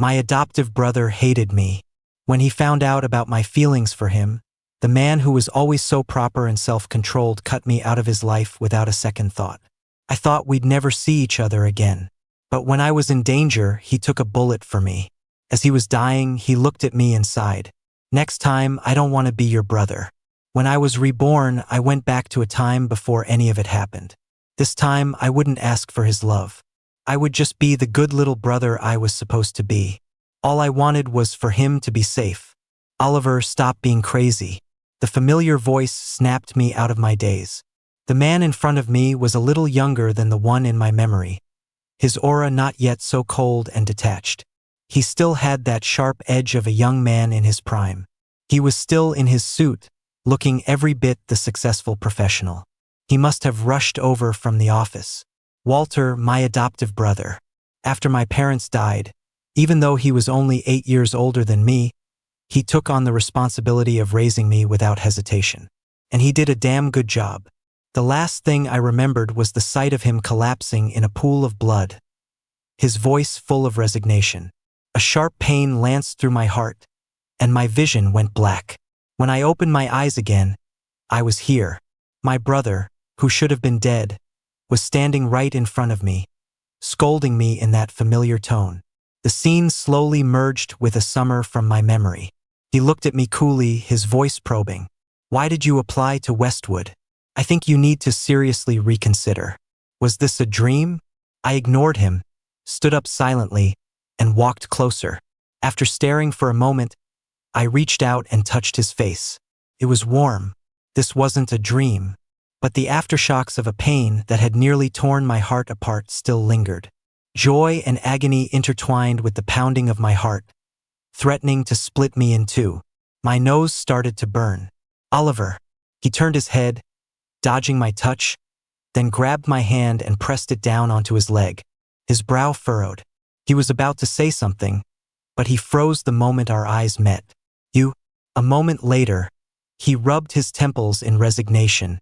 My adoptive brother hated me. When he found out about my feelings for him, the man who was always so proper and self-controlled cut me out of his life without a second thought. I thought we'd never see each other again. But when I was in danger, he took a bullet for me. As he was dying, he looked at me and sighed. Next time, I don't want to be your brother. When I was reborn, I went back to a time before any of it happened. This time, I wouldn't ask for his love. I would just be the good little brother I was supposed to be. All I wanted was for him to be safe. Oliver, stop being crazy. The familiar voice snapped me out of my daze. The man in front of me was a little younger than the one in my memory. His aura not yet so cold and detached. He still had that sharp edge of a young man in his prime. He was still in his suit, looking every bit the successful professional. He must have rushed over from the office. Walter, my adoptive brother. After my parents died, even though he was only 8 years older than me, he took on the responsibility of raising me without hesitation. And he did a damn good job. The last thing I remembered was the sight of him collapsing in a pool of blood. His voice full of resignation. A sharp pain lanced through my heart, and my vision went black. When I opened my eyes again, I was here. My brother, who should have been dead, was standing right in front of me, scolding me in that familiar tone. The scene slowly merged with a summer from my memory. He looked at me coolly, his voice probing. Why did you apply to Westwood? I think you need to seriously reconsider. Was this a dream? I ignored him, stood up silently, and walked closer. After staring for a moment, I reached out and touched his face. It was warm. This wasn't a dream, but the aftershocks of a pain that had nearly torn my heart apart still lingered. Joy and agony intertwined with the pounding of my heart, threatening to split me in two. My nose started to burn. Oliver. He turned his head, dodging my touch, then grabbed my hand and pressed it down onto his leg. His brow furrowed. He was about to say something, but he froze the moment our eyes met. You? A moment later, he rubbed his temples in resignation,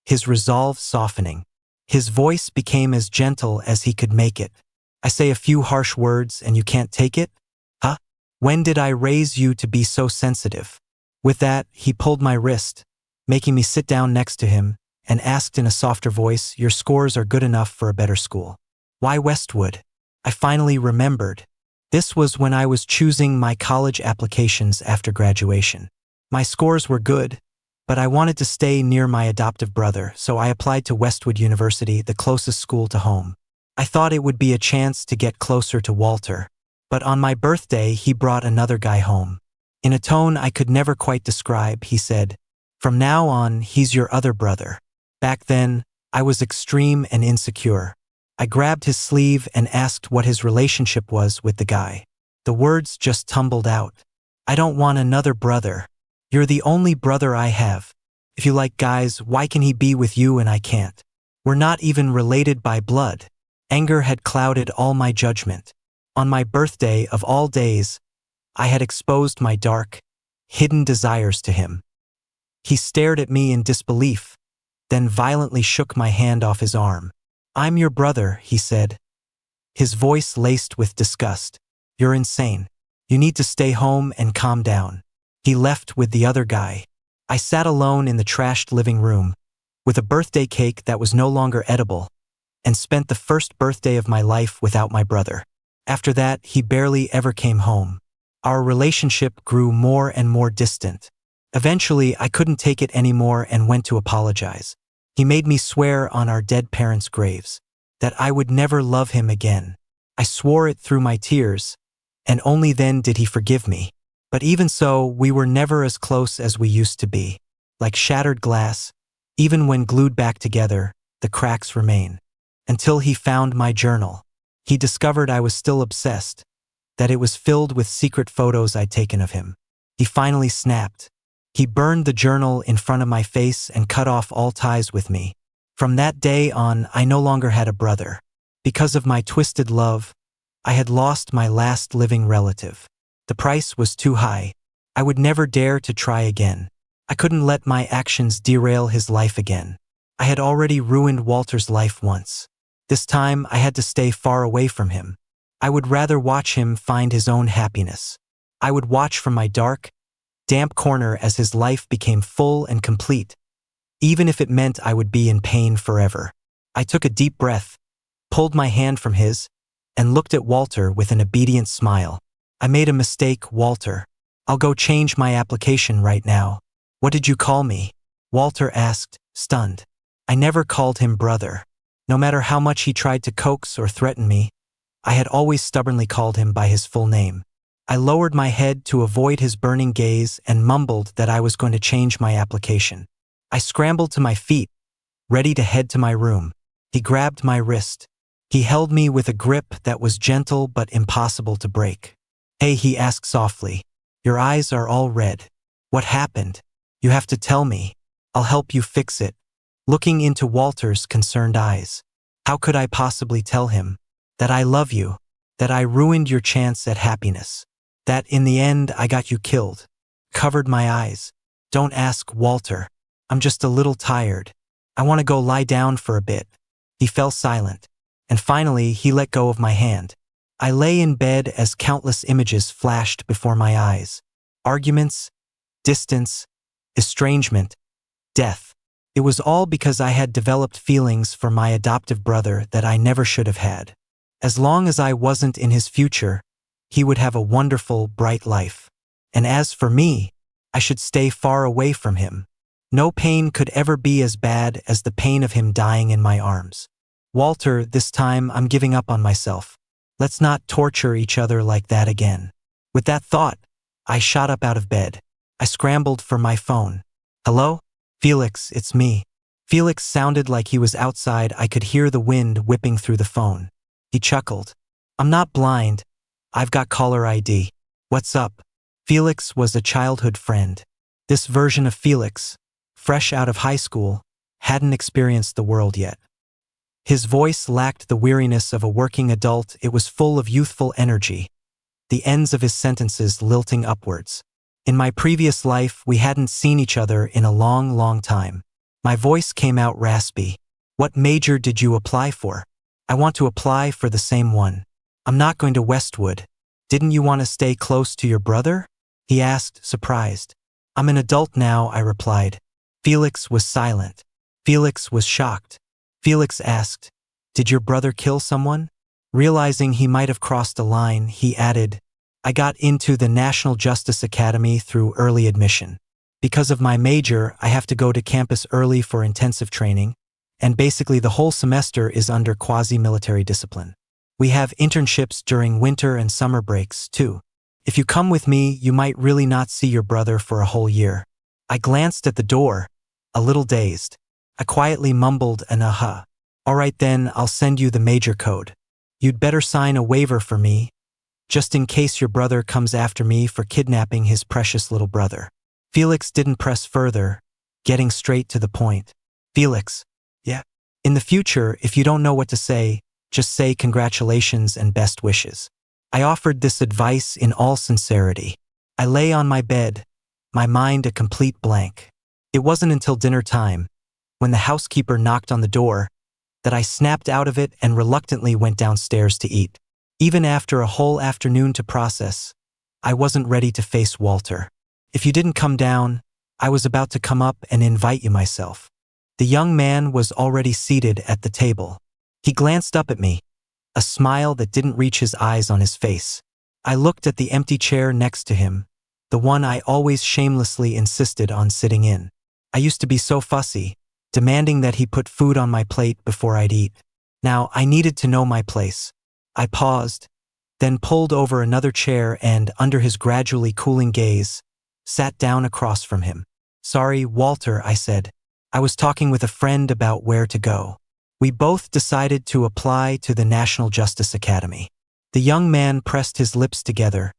his resolve softening. His voice became as gentle as he could make it. I say a few harsh words and you can't take it? Huh? When did I raise you to be so sensitive? With that, he pulled my wrist, making me sit down next to him, and asked in a softer voice, your scores are good enough for a better school. Why Westwood? I finally remembered. This was when I was choosing my college applications after graduation. My scores were good, but I wanted to stay near my adoptive brother, so I applied to Westwood University, the closest school to home. I thought it would be a chance to get closer to Walter, but on my birthday he brought another guy home. In a tone I could never quite describe, he said, from now on, he's your other brother. Back then, I was extreme and insecure. I grabbed his sleeve and asked what his relationship was with the guy. The words just tumbled out. I don't want another brother. You're the only brother I have. If you like guys, why can he be with you and I can't? We're not even related by blood. Anger had clouded all my judgment. On my birthday of all days, I had exposed my dark, hidden desires to him. He stared at me in disbelief, then violently shook my hand off his arm. I'm your brother, he said, his voice laced with disgust. You're insane. You need to stay home and calm down. He left with the other guy. I sat alone in the trashed living room, with a birthday cake that was no longer edible, and spent the first birthday of my life without my brother. After that, he barely ever came home. Our relationship grew more and more distant. Eventually, I couldn't take it anymore and went to apologize. He made me swear on our dead parents' graves that I would never love him again. I swore it through my tears, and only then did he forgive me. But even so, we were never as close as we used to be. Like shattered glass, even when glued back together, the cracks remain. Until he found my journal. He discovered I was still obsessed, that it was filled with secret photos I'd taken of him. He finally snapped. He burned the journal in front of my face and cut off all ties with me. From that day on, I no longer had a brother. Because of my twisted love, I had lost my last living relative. The price was too high. I would never dare to try again. I couldn't let my actions derail his life again. I had already ruined Walter's life once. This time, I had to stay far away from him. I would rather watch him find his own happiness. I would watch from my dark, damp corner as his life became full and complete, even if it meant I would be in pain forever. I took a deep breath, pulled my hand from his, and looked at Walter with an obedient smile. I made a mistake, Walter. I'll go change my application right now. What did you call me? Walter asked, stunned. I never called him brother. No matter how much he tried to coax or threaten me, I had always stubbornly called him by his full name. I lowered my head to avoid his burning gaze and mumbled that I was going to change my application. I scrambled to my feet, ready to head to my room. He grabbed my wrist. He held me with a grip that was gentle but impossible to break. Hey, he asked softly. Your eyes are all red. What happened? You have to tell me. I'll help you fix it. Looking into Walter's concerned eyes. How could I possibly tell him? That I love you. That I ruined your chance at happiness. That in the end I got you killed. Covered my eyes. Don't ask, Walter. I'm just a little tired. I want to go lie down for a bit. He fell silent. And finally, he let go of my hand. I lay in bed as countless images flashed before my eyes. Arguments, distance, estrangement, death. It was all because I had developed feelings for my adoptive brother that I never should have had. As long as I wasn't in his future, he would have a wonderful, bright life. And as for me, I should stay far away from him. No pain could ever be as bad as the pain of him dying in my arms. Walter, this time I'm giving up on myself. Let's not torture each other like that again. With that thought, I shot up out of bed. I scrambled for my phone. Hello? Felix, it's me. Felix sounded like he was outside. I could hear the wind whipping through the phone. He chuckled. I'm not blind. I've got caller ID. What's up? Felix was a childhood friend. This version of Felix, fresh out of high school, hadn't experienced the world yet. His voice lacked the weariness of a working adult. It was full of youthful energy, the ends of his sentences lilting upwards. In my previous life, we hadn't seen each other in a long, long time. My voice came out raspy. What major did you apply for? I want to apply for the same one. I'm not going to Westwood. Didn't you want to stay close to your brother? He asked, surprised. I'm an adult now, I replied. Felix was silent. Felix was shocked. Felix asked, did your brother kill someone? Realizing he might have crossed a line, he added, I got into the National Justice Academy through early admission. Because of my major, I have to go to campus early for intensive training, and basically the whole semester is under quasi-military discipline. We have internships during winter and summer breaks, too. If you come with me, you might really not see your brother for a whole year. I glanced at the door, a little dazed. I quietly mumbled an aha. All right then, I'll send you the major code. You'd better sign a waiver for me, just in case your brother comes after me for kidnapping his precious little brother. Felix didn't press further, getting straight to the point. Felix, yeah. In the future, if you don't know what to say, just say congratulations and best wishes. I offered this advice in all sincerity. I lay on my bed, my mind a complete blank. It wasn't until dinner time, when the housekeeper knocked on the door, that I snapped out of it and reluctantly went downstairs to eat. Even after a whole afternoon to process, I wasn't ready to face Walter. If you didn't come down, I was about to come up and invite you myself. The young man was already seated at the table. He glanced up at me, a smile that didn't reach his eyes on his face. I looked at the empty chair next to him, the one I always shamelessly insisted on sitting in. I used to be so fussy, demanding that he put food on my plate before I'd eat. Now, I needed to know my place. I paused, then pulled over another chair and, under his gradually cooling gaze, sat down across from him. Sorry, Walter, I said. I was talking with a friend about where to go. We both decided to apply to the National Justice Academy. The young man pressed his lips together,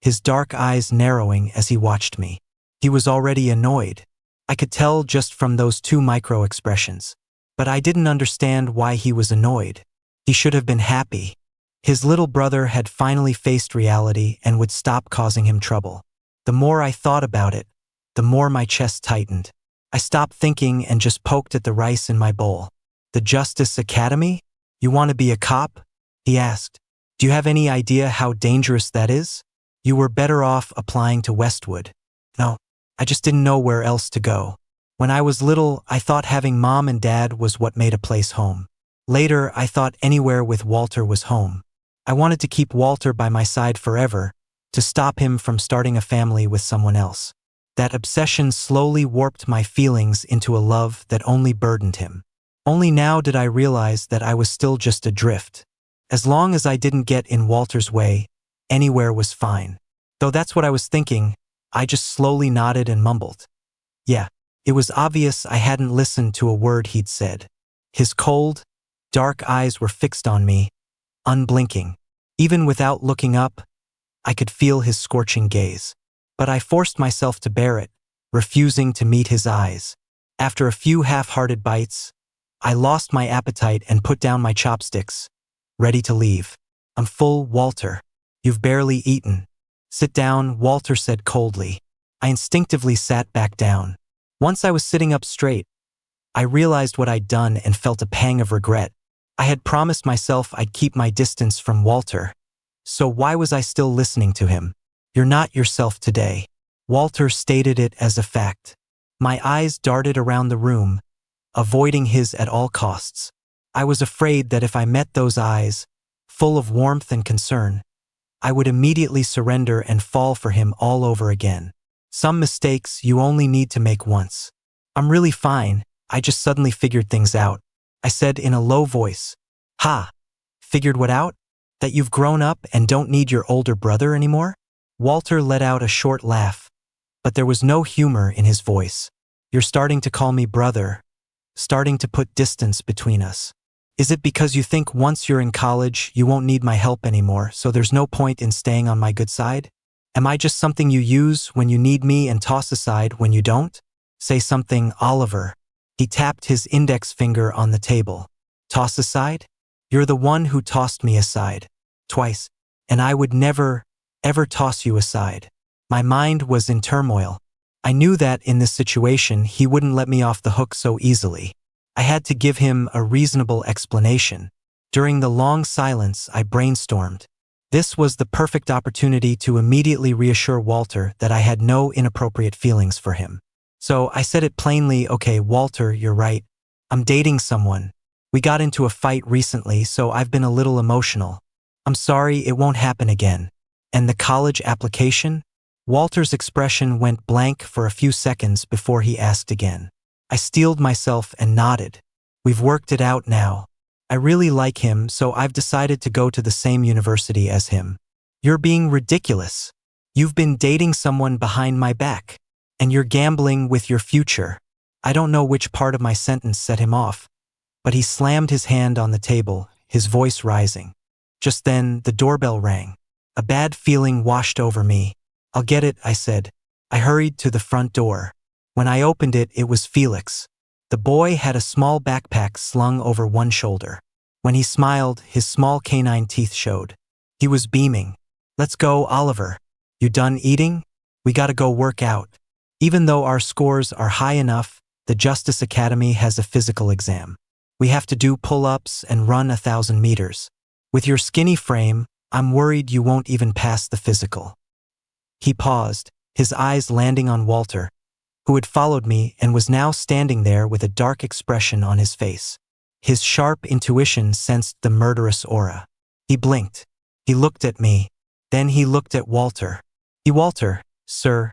his dark eyes narrowing as he watched me. He was already annoyed. I could tell just from those two micro-expressions. But I didn't understand why he was annoyed. He should have been happy. His little brother had finally faced reality and would stop causing him trouble. The more I thought about it, the more my chest tightened. I stopped thinking and just poked at the rice in my bowl. The Justice Academy? You want to be a cop? He asked. Do you have any idea how dangerous that is? You were better off applying to Westwood. No, I just didn't know where else to go. When I was little, I thought having mom and dad was what made a place home. Later, I thought anywhere with Walter was home. I wanted to keep Walter by my side forever, to stop him from starting a family with someone else. That obsession slowly warped my feelings into a love that only burdened him. Only now did I realize that I was still just adrift. As long as I didn't get in Walter's way, anywhere was fine. Though that's what I was thinking, I just slowly nodded and mumbled. Yeah, it was obvious I hadn't listened to a word he'd said. His cold, dark eyes were fixed on me, unblinking. Even without looking up, I could feel his scorching gaze. But I forced myself to bear it, refusing to meet his eyes. After a few half-hearted bites, I lost my appetite and put down my chopsticks, ready to leave. I'm full, Walter. You've barely eaten. Sit down, Walter said coldly. I instinctively sat back down. Once I was sitting up straight, I realized what I'd done and felt a pang of regret. I had promised myself I'd keep my distance from Walter. So why was I still listening to him? You're not yourself today. Walter stated it as a fact. My eyes darted around the room, avoiding his at all costs. I was afraid that if I met those eyes, full of warmth and concern, I would immediately surrender and fall for him all over again. Some mistakes you only need to make once. I'm really fine, I just suddenly figured things out. I said in a low voice. Ha! Figured what out? That you've grown up and don't need your older brother anymore? Walter let out a short laugh, but there was no humor in his voice. You're starting to call me brother, starting to put distance between us. Is it because you think once you're in college you won't need my help anymore, so there's no point in staying on my good side? Am I just something you use when you need me and toss aside when you don't? Say something, Oliver. He tapped his index finger on the table. Toss aside? You're the one who tossed me aside. Twice. And I would never, ever toss you aside. My mind was in turmoil. I knew that in this situation he wouldn't let me off the hook so easily. I had to give him a reasonable explanation. During the long silence, I brainstormed. This was the perfect opportunity to immediately reassure Walter that I had no inappropriate feelings for him. So I said it plainly, okay, Walter, you're right. I'm dating someone. We got into a fight recently, so I've been a little emotional. I'm sorry, it won't happen again. And the college application? Walter's expression went blank for a few seconds before he asked again. I steeled myself and nodded. We've worked it out now. I really like him, so I've decided to go to the same university as him. You're being ridiculous. You've been dating someone behind my back. And you're gambling with your future. I don't know which part of my sentence set him off, but he slammed his hand on the table, his voice rising. Just then, the doorbell rang. A bad feeling washed over me. I'll get it, I said. I hurried to the front door. When I opened it, it was Felix. The boy had a small backpack slung over one shoulder. When he smiled, his small canine teeth showed. He was beaming. Let's go, Oliver. You done eating? We gotta go work out. Even though our scores are high enough, the Justice Academy has a physical exam. We have to do pull-ups and run 1,000 meters. With your skinny frame, I'm worried you won't even pass the physical. He paused, his eyes landing on Walter, who had followed me and was now standing there with a dark expression on his face. His sharp intuition sensed the murderous aura. He blinked. He looked at me. Then he looked at Walter. Walter, sir.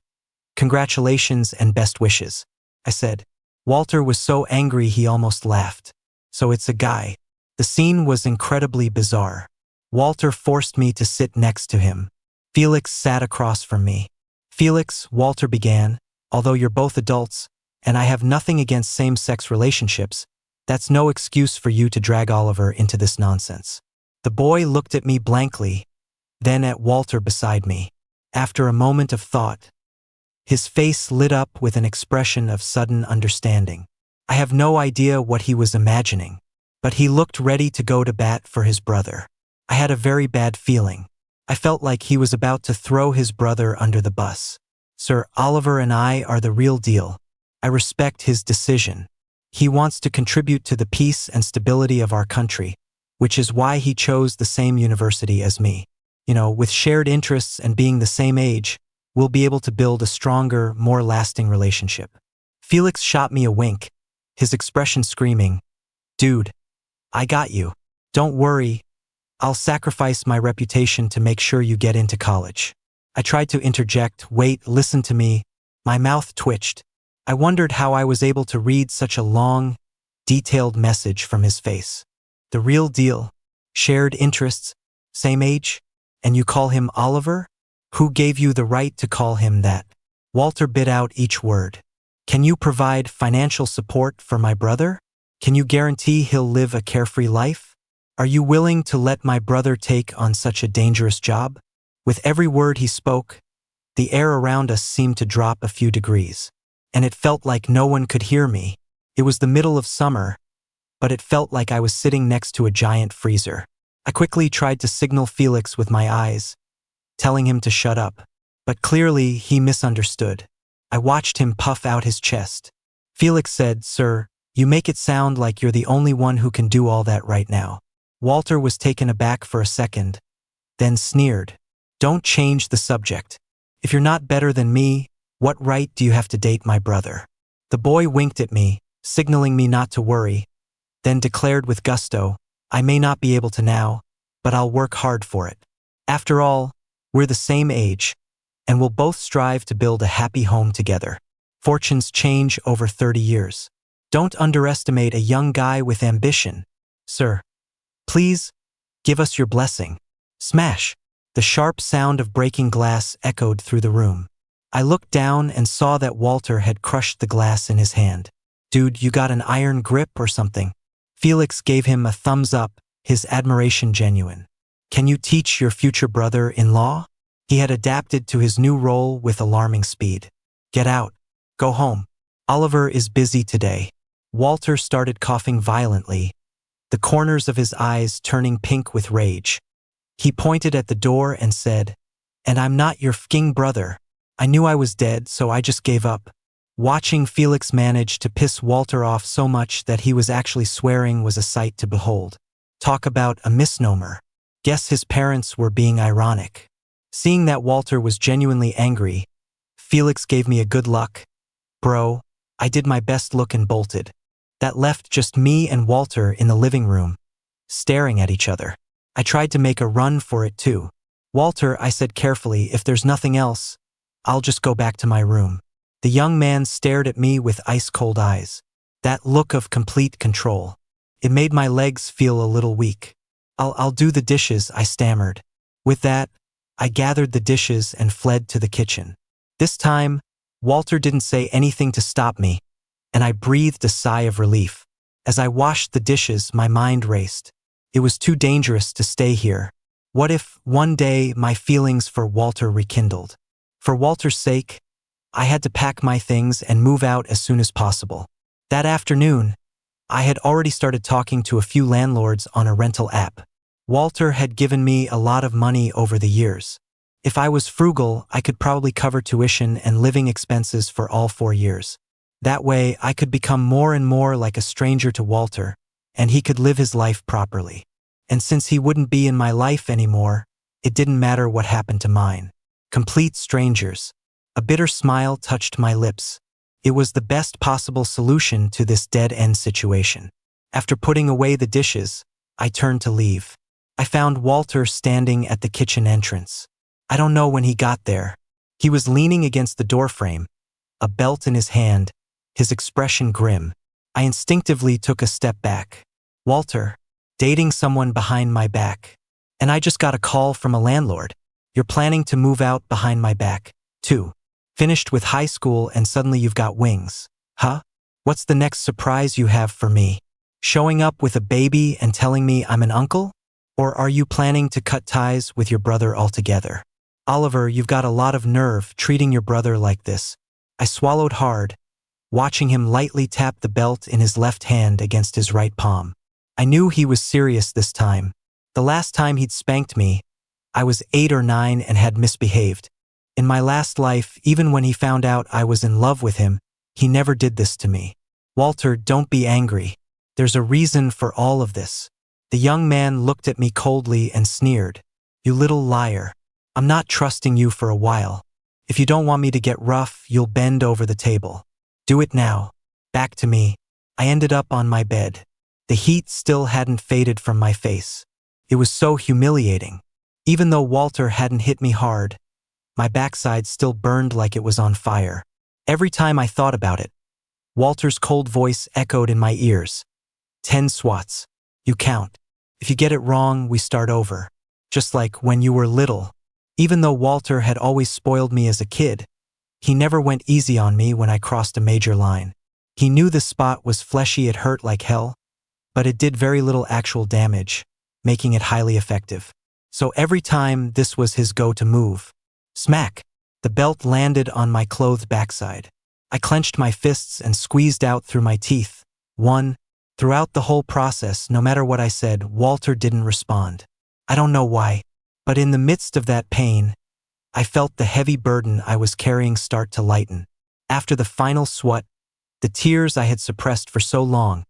Congratulations and best wishes, I said. Walter was so angry he almost laughed. So it's a guy. The scene was incredibly bizarre. Walter forced me to sit next to him. Felix sat across from me. Felix, Walter began, although you're both adults, and I have nothing against same-sex relationships, that's no excuse for you to drag Oliver into this nonsense. The boy looked at me blankly, then at Walter beside me. After a moment of thought, his face lit up with an expression of sudden understanding. I have no idea what he was imagining, but he looked ready to go to bat for his brother. I had a very bad feeling. I felt like he was about to throw his brother under the bus. Sir, Oliver and I are the real deal. I respect his decision. He wants to contribute to the peace and stability of our country, which is why he chose the same university as me. With shared interests and being the same age, we'll be able to build a stronger, more lasting relationship. Felix shot me a wink, his expression screaming, "Dude, I got you. Don't worry, I'll sacrifice my reputation to make sure you get into college." I tried to interject, "Wait, listen to me." My mouth twitched. I wondered how I was able to read such a long, detailed message from his face. The real deal. Shared interests, same age, and you call him Oliver? Who gave you the right to call him that? Walter bit out each word. Can you provide financial support for my brother? Can you guarantee he'll live a carefree life? Are you willing to let my brother take on such a dangerous job? With every word he spoke, the air around us seemed to drop a few degrees, and it felt like no one could hear me. It was the middle of summer, but it felt like I was sitting next to a giant freezer. I quickly tried to signal Felix with my eyes, telling him to shut up, but clearly he misunderstood. I watched him puff out his chest. Felix said, "Sir, you make it sound like you're the only one who can do all that right now." Walter was taken aback for a second, then sneered, "Don't change the subject. If you're not better than me, what right do you have to date my brother?" The boy winked at me, signaling me not to worry, then declared with gusto, "I may not be able to now, but I'll work hard for it. After all, we're the same age, and we'll both strive to build a happy home together. Fortunes change over 30 years. Don't underestimate a young guy with ambition. Sir, please, give us your blessing." Smash! The sharp sound of breaking glass echoed through the room. I looked down and saw that Walter had crushed the glass in his hand. "Dude, you got an iron grip or something?" Felix gave him a thumbs up, his admiration genuine. "Can you teach your future brother-in-law?" He had adapted to his new role with alarming speed. "Get out. Go home. Oliver is busy today." Walter started coughing violently, the corners of his eyes turning pink with rage. He pointed at the door and said, "And I'm not your f***ing brother. I knew I was dead, so I just gave up." Watching Felix manage to piss Walter off so much that he was actually swearing was a sight to behold. Talk about a misnomer. Guess his parents were being ironic. Seeing that Walter was genuinely angry, Felix gave me a good luck. "Bro, I did my best look and bolted." That left just me and Walter in the living room, staring at each other. I tried to make a run for it too. "Walter," I said carefully, "if there's nothing else, I'll just go back to my room." The young man stared at me with ice-cold eyes. That look of complete control. It made my legs feel a little weak. I'll do the dishes," I stammered. With that, I gathered the dishes and fled to the kitchen. This time, Walter didn't say anything to stop me, and I breathed a sigh of relief. As I washed the dishes, my mind raced. It was too dangerous to stay here. What if, one day, my feelings for Walter rekindled? For Walter's sake, I had to pack my things and move out as soon as possible. That afternoon, I had already started talking to a few landlords on a rental app. Walter had given me a lot of money over the years. If I was frugal, I could probably cover tuition and living expenses for all 4 years. That way, I could become more and more like a stranger to Walter, and he could live his life properly. And since he wouldn't be in my life anymore, it didn't matter what happened to mine. Complete strangers. A bitter smile touched my lips. It was the best possible solution to this dead-end situation. After putting away the dishes, I turned to leave. I found Walter standing at the kitchen entrance. I don't know when he got there. He was leaning against the doorframe, a belt in his hand, his expression grim. I instinctively took a step back. "Walter, dating someone behind my back. And I just got a call from a landlord. You're planning to move out behind my back, too. Finished with high school and suddenly you've got wings. Huh? What's the next surprise you have for me? Showing up with a baby and telling me I'm an uncle? Or are you planning to cut ties with your brother altogether? Oliver, you've got a lot of nerve treating your brother like this." I swallowed hard, watching him lightly tap the belt in his left hand against his right palm. I knew he was serious this time. The last time he'd spanked me, I was 8 or 9 and had misbehaved. In my last life, even when he found out I was in love with him, he never did this to me. "Walter, don't be angry. There's a reason for all of this." The young man looked at me coldly and sneered. You little liar. I'm not trusting you for a while. If you don't want me to get rough, you'll bend over the table. Do it now. Back to me. I ended up on my bed. The heat still hadn't faded from my face. It was so humiliating. Even though Walter hadn't hit me hard, my backside still burned like it was on fire. Every time I thought about it, Walter's cold voice echoed in my ears. 10 swats. You count. If you get it wrong, we start over. Just like when you were little. Even though Walter had always spoiled me as a kid, he never went easy on me when I crossed a major line. He knew the spot was fleshy, it hurt like hell, but it did very little actual damage, making it highly effective. So every time, this was his go-to move. Smack! The belt landed on my clothed backside. I clenched my fists and squeezed out through my teeth. Throughout the whole process, no matter what I said, Walter didn't respond. I don't know why, but in the midst of that pain, I felt the heavy burden I was carrying start to lighten. After the final swat, the tears I had suppressed for so long,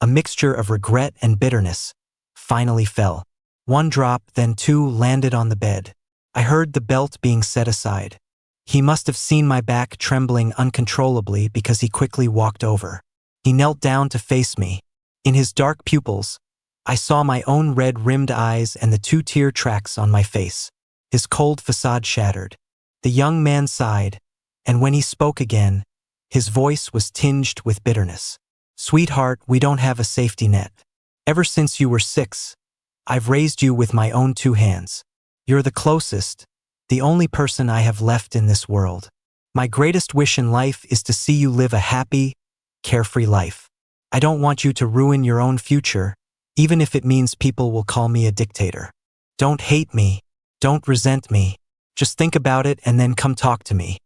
a mixture of regret and bitterness, finally fell. 1 drop, then 2 landed on the bed. I heard the belt being set aside. He must have seen my back trembling uncontrollably because he quickly walked over. He knelt down to face me. In his dark pupils, I saw my own red-rimmed eyes and the 2 tear tracks on my face. His cold facade shattered. The young man sighed, and when he spoke again, his voice was tinged with bitterness. Sweetheart, we don't have a safety net. Ever since you were 6, I've raised you with my own 2 hands. You're the closest, the only person I have left in this world. My greatest wish in life is to see you live a happy, carefree life. I don't want you to ruin your own future, even if it means people will call me a dictator. Don't hate me. Don't resent me. Just think about it and then come talk to me.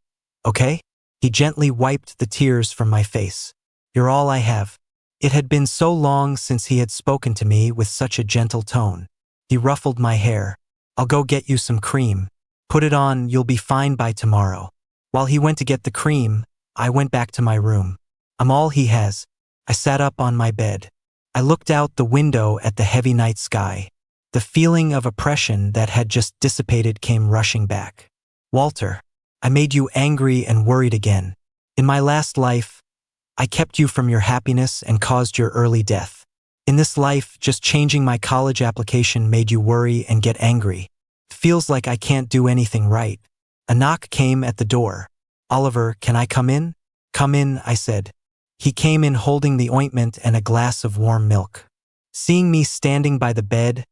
Okay? He gently wiped the tears from my face. You're all I have. It had been so long since he had spoken to me with such a gentle tone. He ruffled my hair. I'll go get you some cream. Put it on, you'll be fine by tomorrow. While he went to get the cream, I went back to my room. I'm all he has. I sat up on my bed. I looked out the window at the heavy night sky. The feeling of oppression that had just dissipated came rushing back. Walter, I made you angry and worried again. In my last life, I kept you from your happiness and caused your early death. In this life, just changing my college application made you worry and get angry. It feels like I can't do anything right. A knock came at the door. Oliver, can I come in? Come in, I said. He came in holding the ointment and a glass of warm milk. Seeing me standing by the bed,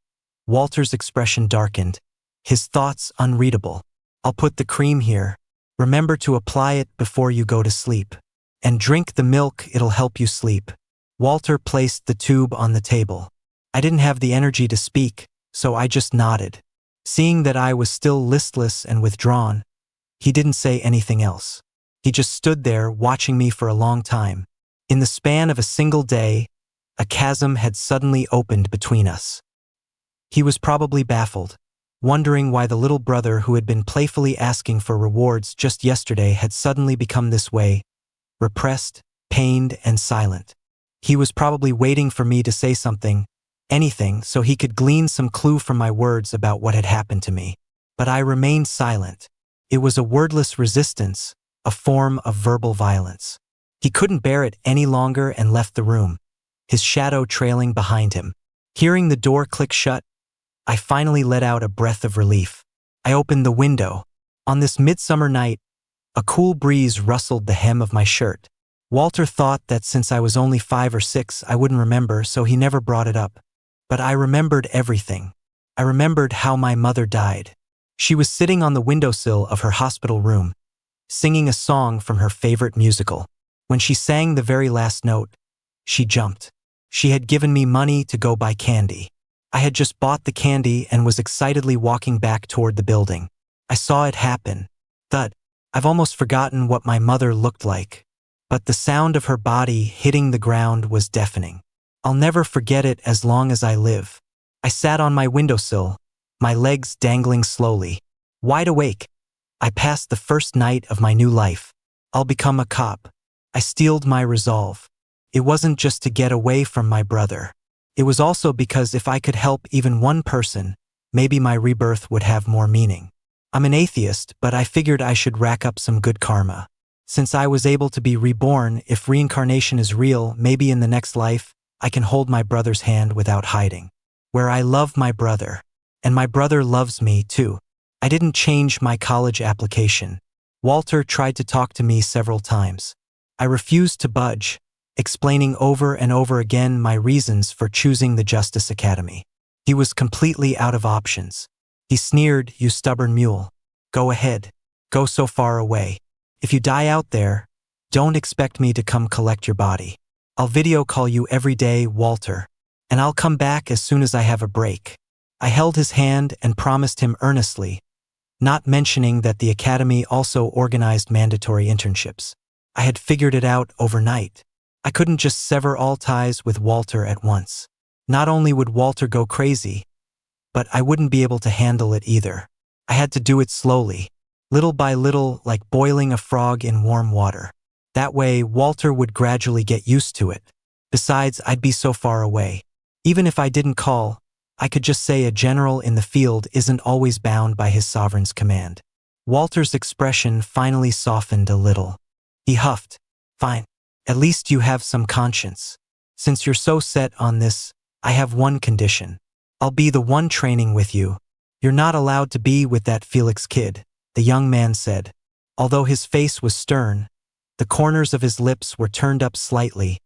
Walter's expression darkened, his thoughts unreadable. I'll put the cream here. Remember to apply it before you go to sleep. And drink the milk, it'll help you sleep. Walter placed the tube on the table. I didn't have the energy to speak, so I just nodded. Seeing that I was still listless and withdrawn, he didn't say anything else. He just stood there watching me for a long time. In the span of a single day, a chasm had suddenly opened between us. He was probably baffled, wondering why the little brother who had been playfully asking for rewards just yesterday had suddenly become this way, repressed, pained, and silent. He was probably waiting for me to say something, anything, so he could glean some clue from my words about what had happened to me. But I remained silent. It was a wordless resistance, a form of verbal violence. He couldn't bear it any longer and left the room, his shadow trailing behind him. Hearing the door click shut, I finally let out a breath of relief. I opened the window. On this midsummer night, a cool breeze rustled the hem of my shirt. Walter thought that since I was only 5 or 6, I wouldn't remember, so he never brought it up. But I remembered everything. I remembered how my mother died. She was sitting on the windowsill of her hospital room, singing a song from her favorite musical. When she sang the very last note, she jumped. She had given me money to go buy candy. I had just bought the candy and was excitedly walking back toward the building. I saw it happen. Thud. I've almost forgotten what my mother looked like, but the sound of her body hitting the ground was deafening. I'll never forget it as long as I live. I sat on my windowsill, my legs dangling slowly. Wide awake, I passed the first night of my new life. I'll become a cop. I steeled my resolve. It wasn't just to get away from my brother. It was also because if I could help even one person, maybe my rebirth would have more meaning. I'm an atheist, but I figured I should rack up some good karma. Since I was able to be reborn, if reincarnation is real, maybe in the next life, I can hold my brother's hand without hiding. Where I love my brother. And my brother loves me too. I didn't change my college application. Walter tried to talk to me several times. I refused to budge, explaining over and over again my reasons for choosing the Justice Academy. He was completely out of options. He sneered, "You stubborn mule. Go ahead. Go so far away. If you die out there, don't expect me to come collect your body. I'll video call you every day, Walter. And I'll come back as soon as I have a break." I held his hand and promised him earnestly, not mentioning that the academy also organized mandatory internships. I had figured it out overnight. I couldn't just sever all ties with Walter at once. Not only would Walter go crazy, but I wouldn't be able to handle it either. I had to do it slowly, little by little, like boiling a frog in warm water. That way, Walter would gradually get used to it. Besides, I'd be so far away. Even if I didn't call, I could just say a general in the field isn't always bound by his sovereign's command. Walter's expression finally softened a little. He huffed. "Fine. At least you have some conscience. Since you're so set on this, I have one condition. I'll be the one training with you. You're not allowed to be with that Felix kid," the young man said. Although his face was stern, the corners of his lips were turned up slightly,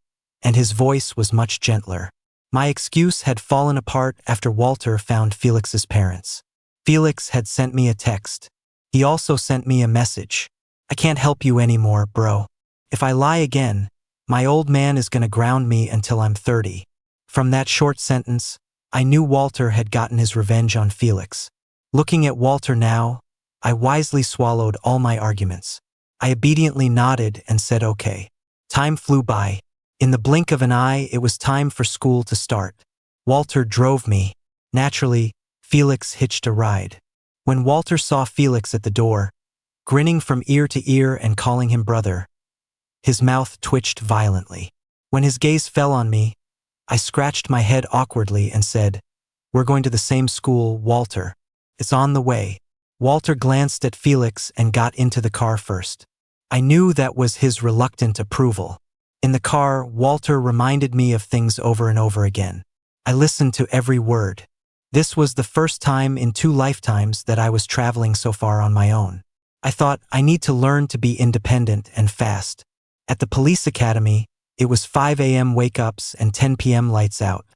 and his voice was much gentler. My excuse had fallen apart after Walter found Felix's parents. Felix had sent me a text. He also sent me a message. "I can't help you anymore, bro. If I lie again, my old man is gonna ground me until I'm 30. From that short sentence, I knew Walter had gotten his revenge on Felix. Looking at Walter now, I wisely swallowed all my arguments. I obediently nodded and said okay. Time flew by. In the blink of an eye, it was time for school to start. Walter drove me. Naturally, Felix hitched a ride. When Walter saw Felix at the door, grinning from ear to ear and calling him brother, his mouth twitched violently. When his gaze fell on me, I scratched my head awkwardly and said, "We're going to the same school, Walter. It's on the way." Walter glanced at Felix and got into the car first. I knew that was his reluctant approval. In the car, Walter reminded me of things over and over again. I listened to every word. This was the first time in 2 lifetimes that I was traveling so far on my own. I thought, I need to learn to be independent and fast. At the police academy, it was 5 a.m. wake-ups and 10 p.m. lights out.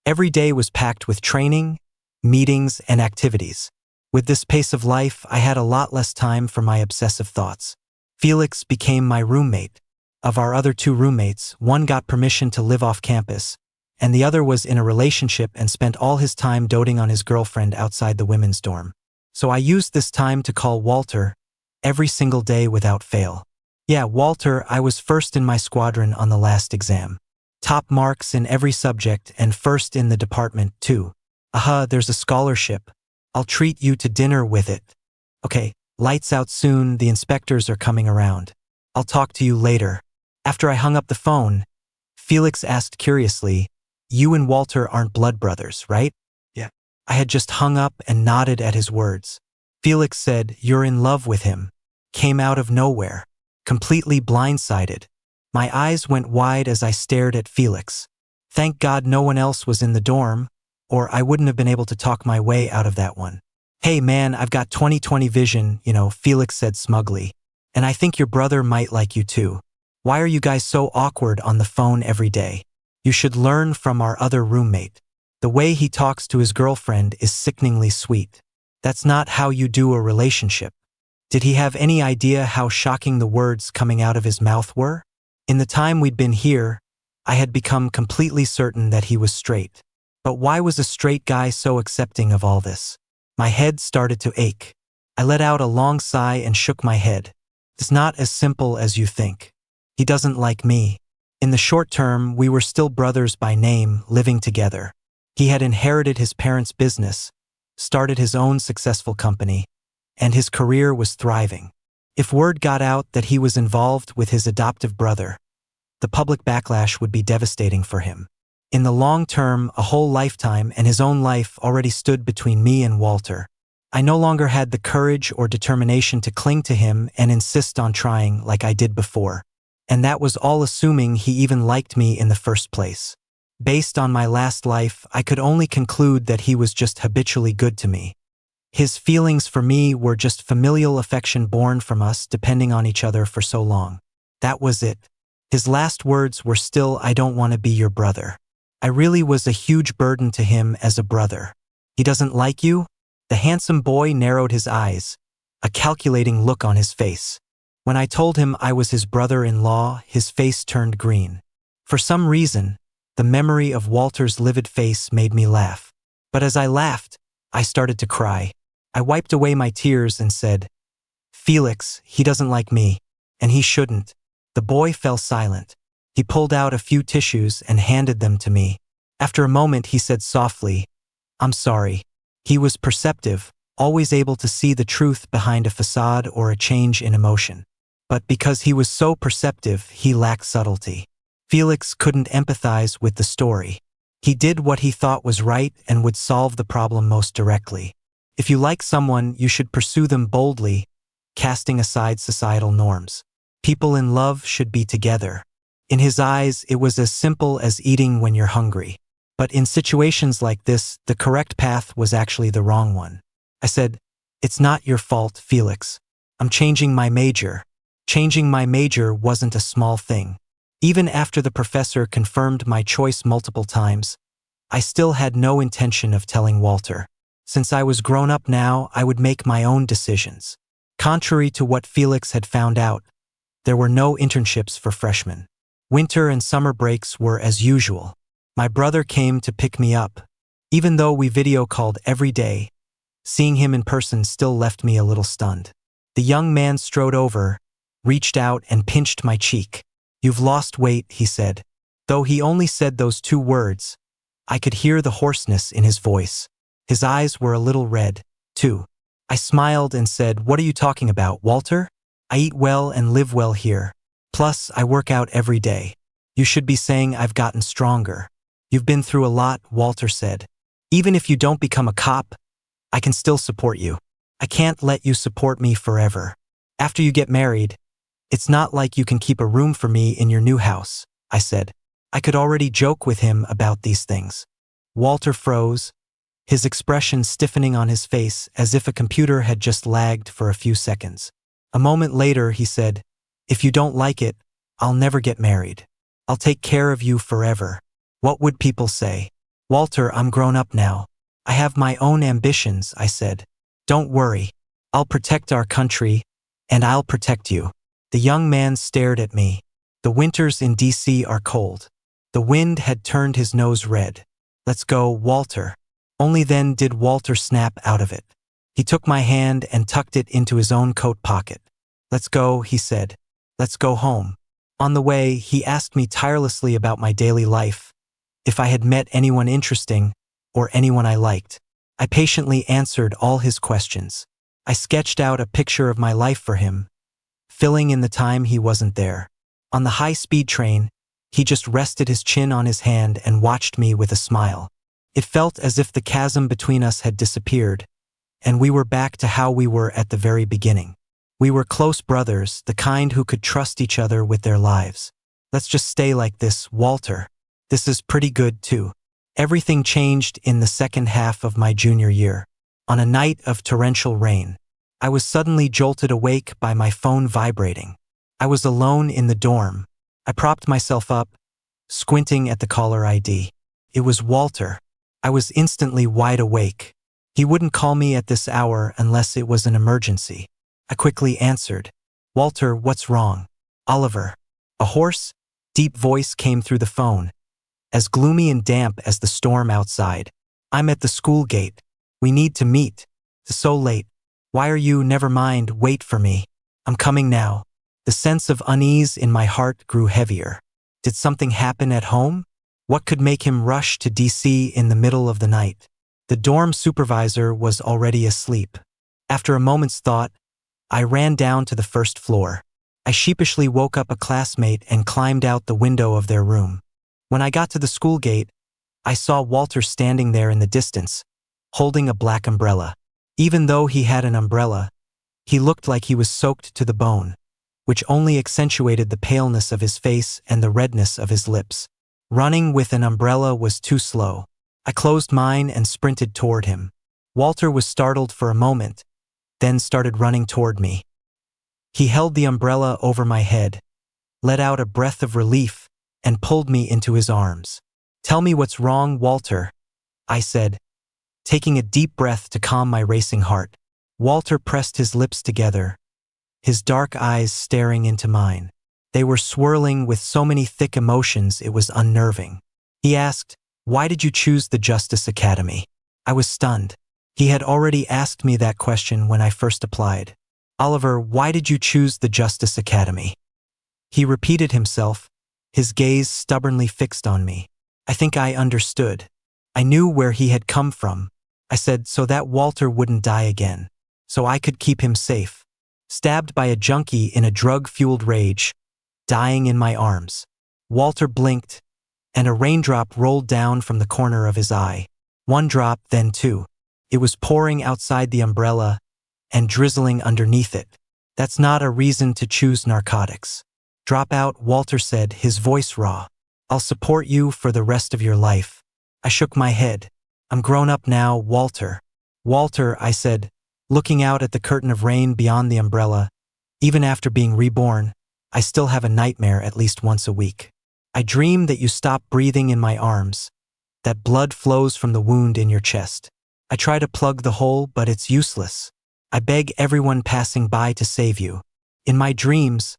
Every day was packed with training, meetings, and activities. With this pace of life, I had a lot less time for my obsessive thoughts. Felix became my roommate. Of our other 2 roommates, one got permission to live off campus, and the other was in a relationship and spent all his time doting on his girlfriend outside the women's dorm. So I used this time to call Walter every single day without fail. Yeah, Walter, I was first in my squadron on the last exam. Top marks in every subject and first in the department too. There's a scholarship. I'll treat you to dinner with it. Okay, lights out soon, the inspectors are coming around. I'll talk to you later. After I hung up the phone, Felix asked curiously, "You and Walter aren't blood brothers, right?" "Yeah." I had just hung up and nodded at his words. Felix said, "You're in love with him." Came out of nowhere. Completely blindsided. My eyes went wide as I stared at Felix. Thank God no one else was in the dorm, or I wouldn't have been able to talk my way out of that one. "Hey man, I've got 20/20 vision, Felix said smugly. "And I think your brother might like you too. Why are you guys so awkward on the phone every day? You should learn from our other roommate. The way he talks to his girlfriend is sickeningly sweet. That's not how you do a relationship." Did he have any idea how shocking the words coming out of his mouth were? In the time we'd been here, I had become completely certain that he was straight. But why was a straight guy so accepting of all this? My head started to ache. I let out a long sigh and shook my head. It's not as simple as you think. He doesn't like me. In the short term, we were still brothers by name, living together. He had inherited his parents' business, started his own successful company, and his career was thriving. If word got out that he was involved with his adoptive brother, the public backlash would be devastating for him. In the long term, a whole lifetime and his own life already stood between me and Walter. I no longer had the courage or determination to cling to him and insist on trying like I did before. And that was all assuming he even liked me in the first place. Based on my last life, I could only conclude that he was just habitually good to me. His feelings for me were just familial affection born from us depending on each other for so long. That was it. His last words were still, "I don't want to be your brother." I really was a huge burden to him as a brother. "He doesn't like you?" The handsome boy narrowed his eyes, a calculating look on his face. When I told him I was his brother-in-law, his face turned green. For some reason, the memory of Walter's livid face made me laugh. But as I laughed, I started to cry. I wiped away my tears and said, "Felix, he doesn't like me, and he shouldn't." The boy fell silent. He pulled out a few tissues and handed them to me. After a moment, he said softly, "I'm sorry." He was perceptive, always able to see the truth behind a facade or a change in emotion. But because he was so perceptive, he lacked subtlety. Felix couldn't empathize with the story. He did what he thought was right and would solve the problem most directly. If you like someone, you should pursue them boldly, casting aside societal norms. People in love should be together. In his eyes, it was as simple as eating when you're hungry. But in situations like this, the correct path was actually the wrong one. I said, "It's not your fault, Felix. I'm changing my major." Changing my major wasn't a small thing. Even after the professor confirmed my choice multiple times, I still had no intention of telling Walter. Since I was grown up now, I would make my own decisions. Contrary to what Felix had found out, there were no internships for freshmen. Winter and summer breaks were as usual. My brother came to pick me up. Even though we video called every day, seeing him in person still left me a little stunned. The young man strode over, reached out and pinched my cheek. "You've lost weight," he said. Though he only said those 2 words, I could hear the hoarseness in his voice. His eyes were a little red, too. I smiled and said, "What are you talking about, Walter? I eat well and live well here. Plus, I work out every day. You should be saying I've gotten stronger." "You've been through a lot," Walter said. "Even if you don't become a cop, I can still support you. I can't let you support me forever. After you get married, it's not like you can keep a room for me in your new house," I said. I could already joke with him about these things. Walter froze, his expression stiffening on his face as if a computer had just lagged for a few seconds. A moment later, he said, "If you don't like it, I'll never get married. I'll take care of you forever. What would people say?" "Walter, I'm grown up now. I have my own ambitions," I said. "Don't worry. I'll protect our country, and I'll protect you." The young man stared at me. The winters in DC are cold. The wind had turned his nose red. "Let's go, Walter." Only then did Walter snap out of it. He took my hand and tucked it into his own coat pocket. "Let's go," he said. "Let's go home." On the way, he asked me tirelessly about my daily life, if I had met anyone interesting or anyone I liked. I patiently answered all his questions. I sketched out a picture of my life for him, filling in the time he wasn't there. On the high-speed train, he just rested his chin on his hand and watched me with a smile. It felt as if the chasm between us had disappeared, and we were back to how we were at the very beginning. We were close brothers, the kind who could trust each other with their lives. "Let's just stay like this, Walter. This is pretty good, too." Everything changed in the second half of my junior year. On a night of torrential rain, I was suddenly jolted awake by my phone vibrating. I was alone in the dorm. I propped myself up, squinting at the caller ID. It was Walter. I was instantly wide awake. He wouldn't call me at this hour unless it was an emergency. I quickly answered. "Walter, what's wrong?" "Oliver." A hoarse, deep voice came through the phone, as gloomy and damp as the storm outside. "I'm at the school gate. We need to meet. It's so late." "Why are you? Never mind, wait for me. I'm coming now." The sense of unease in my heart grew heavier. Did something happen at home? What could make him rush to DC in the middle of the night? The dorm supervisor was already asleep. After a moment's thought, I ran down to the first floor. I sheepishly woke up a classmate and climbed out the window of their room. When I got to the school gate, I saw Walter standing there in the distance, holding a black umbrella. Even though he had an umbrella, he looked like he was soaked to the bone, which only accentuated the paleness of his face and the redness of his lips. Running with an umbrella was too slow. I closed mine and sprinted toward him. Walter was startled for a moment, then started running toward me. He held the umbrella over my head, let out a breath of relief, and pulled me into his arms. "Tell me what's wrong, Walter," I said, taking a deep breath to calm my racing heart. Walter pressed his lips together, his dark eyes staring into mine. They were swirling with so many thick emotions it was unnerving. He asked, "Why did you choose the Justice Academy?" I was stunned. He had already asked me that question when I first applied. "Oliver, why did you choose the Justice Academy?" He repeated himself, his gaze stubbornly fixed on me. I think I understood. I knew where he had come from. I said, "So that Walter wouldn't die again. So I could keep him safe. Stabbed by a junkie in a drug-fueled rage, dying in my arms." Walter blinked, and a raindrop rolled down from the corner of his eye. One drop, then two. It was pouring outside the umbrella and drizzling underneath it. "That's not a reason to choose narcotics. Drop out," Walter said, his voice raw. "I'll support you for the rest of your life." I shook my head. "I'm grown up now, Walter." "Walter," I said, looking out at the curtain of rain beyond the umbrella, "even after being reborn, I still have a nightmare at least once a week. I dream that you stop breathing in my arms, that blood flows from the wound in your chest. I try to plug the hole, but it's useless. I beg everyone passing by to save you. In my dreams,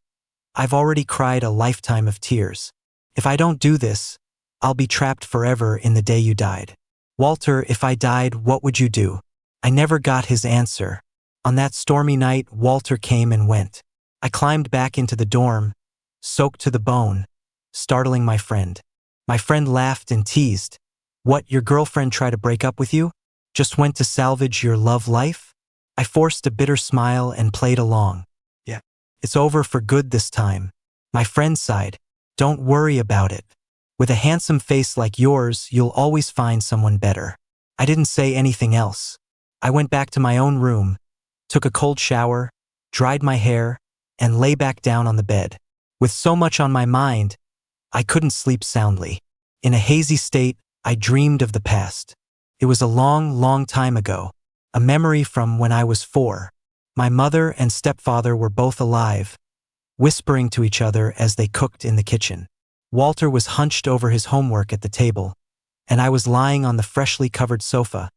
I've already cried a lifetime of tears. If I don't do this, I'll be trapped forever in the day you died. Walter, if I died, what would you do?" I never got his answer. On that stormy night, Walter came and went. I climbed back into the dorm, soaked to the bone, startling my friend. My friend laughed and teased. "What, your girlfriend tried to break up with you? Just went to salvage your love life?" I forced a bitter smile and played along. "Yeah, it's over for good this time." My friend sighed. "Don't worry about it. With a handsome face like yours, you'll always find someone better." I didn't say anything else. I went back to my own room, took a cold shower, dried my hair, and lay back down on the bed. With so much on my mind, I couldn't sleep soundly. In a hazy state, I dreamed of the past. It was a long, long time ago, a memory from when I was 4. My mother and stepfather were both alive, whispering to each other as they cooked in the kitchen. Walter was hunched over his homework at the table, and I was lying on the freshly covered sofa,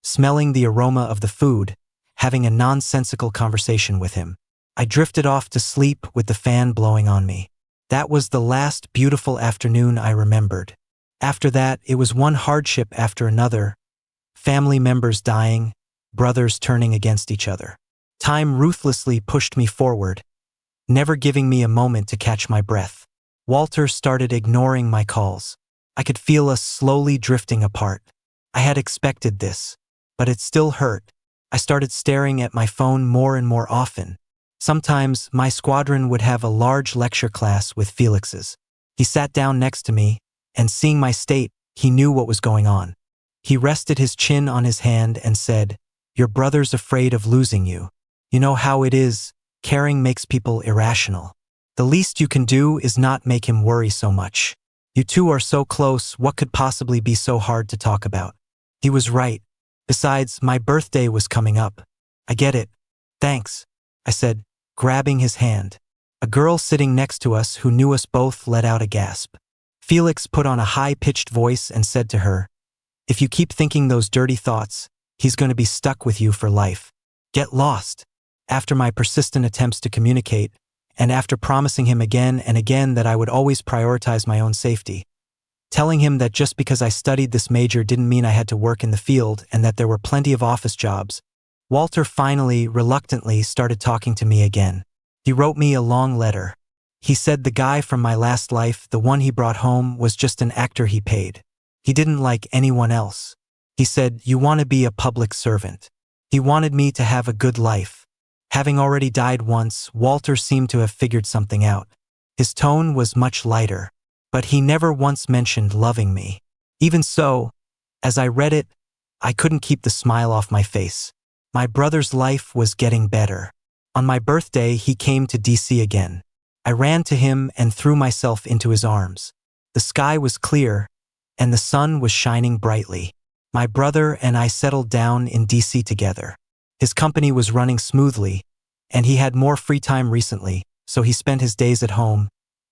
smelling the aroma of the food, having a nonsensical conversation with him. I drifted off to sleep with the fan blowing on me. That was the last beautiful afternoon I remembered. After that, it was one hardship after another, family members dying, brothers turning against each other. Time ruthlessly pushed me forward, never giving me a moment to catch my breath. Walter started ignoring my calls. I could feel us slowly drifting apart. I had expected this, but it still hurt. I started staring at my phone more and more often. Sometimes my squadron would have a large lecture class with Felix's. He sat down next to me, and seeing my state, he knew what was going on. He rested his chin on his hand and said, "Your brother's afraid of losing you. You know how it is, caring makes people irrational. The least you can do is not make him worry so much. You two are so close, what could possibly be so hard to talk about?" He was right. Besides, my birthday was coming up. "I get it. Thanks," I said, grabbing his hand. A girl sitting next to us who knew us both let out a gasp. Felix put on a high-pitched voice and said to her, "If you keep thinking those dirty thoughts, he's going to be stuck with you for life. Get lost." After my persistent attempts to communicate, and after promising him again and again that I would always prioritize my own safety, telling him that just because I studied this major didn't mean I had to work in the field and that there were plenty of office jobs, Walter finally, reluctantly, started talking to me again. He wrote me a long letter. He said the guy from my last life, the one he brought home, was just an actor he paid. He didn't like anyone else. He said, "You want to be a public servant." He wanted me to have a good life. Having already died once, Walter seemed to have figured something out. His tone was much lighter, but he never once mentioned loving me. Even so, as I read it, I couldn't keep the smile off my face. My brother's life was getting better. On my birthday, he came to DC again. I ran to him and threw myself into his arms. The sky was clear, and the sun was shining brightly. My brother and I settled down in DC together. His company was running smoothly, and he had more free time recently, so he spent his days at home,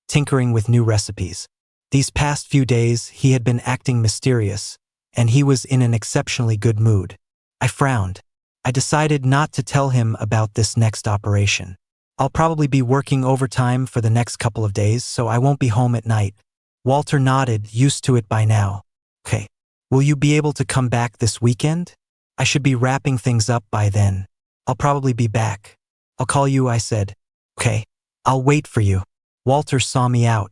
tinkering with new recipes. These past few days, he had been acting mysterious, and he was in an exceptionally good mood. I frowned. I decided not to tell him about this next operation. I'll probably be working overtime for the next couple of days, so I won't be home at night. Walter nodded, used to it by now. Okay. Will you be able to come back this weekend? I should be wrapping things up by then. I'll probably be back. I'll call you, I said. Okay. I'll wait for you. Walter saw me out.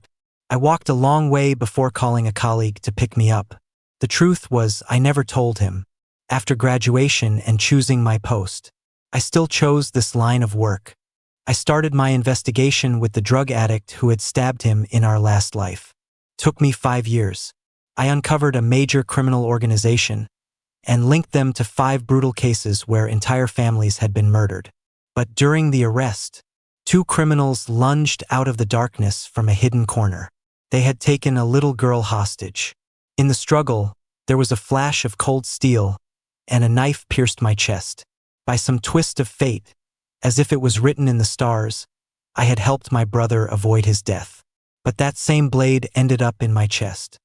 I walked a long way before calling a colleague to pick me up. The truth was, I never told him. After graduation and choosing my post, I still chose this line of work. I started my investigation with the drug addict who had stabbed him in our last life. Took me 5 years. I uncovered a major criminal organization and linked them to 5 brutal cases where entire families had been murdered. But during the arrest, 2 criminals lunged out of the darkness from a hidden corner. They had taken a little girl hostage. In the struggle, there was a flash of cold steel, and a knife pierced my chest. By some twist of fate, as if it was written in the stars, I had helped my brother avoid his death. But that same blade ended up in my chest.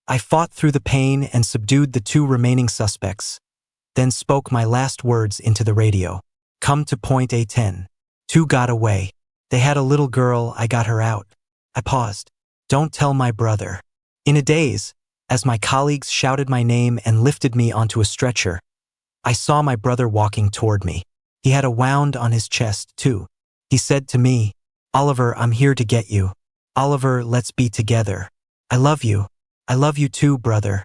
I fought through the pain and subdued the 2 remaining suspects, then spoke my last words into the radio. Come to point A10. 2 got away. They had a little girl, I got her out. I paused. Don't tell my brother. In a daze, as my colleagues shouted my name and lifted me onto a stretcher, I saw my brother walking toward me. He had a wound on his chest, too. He said to me, Oliver, I'm here to get you. Oliver, let's be together. I love you. I love you too, brother.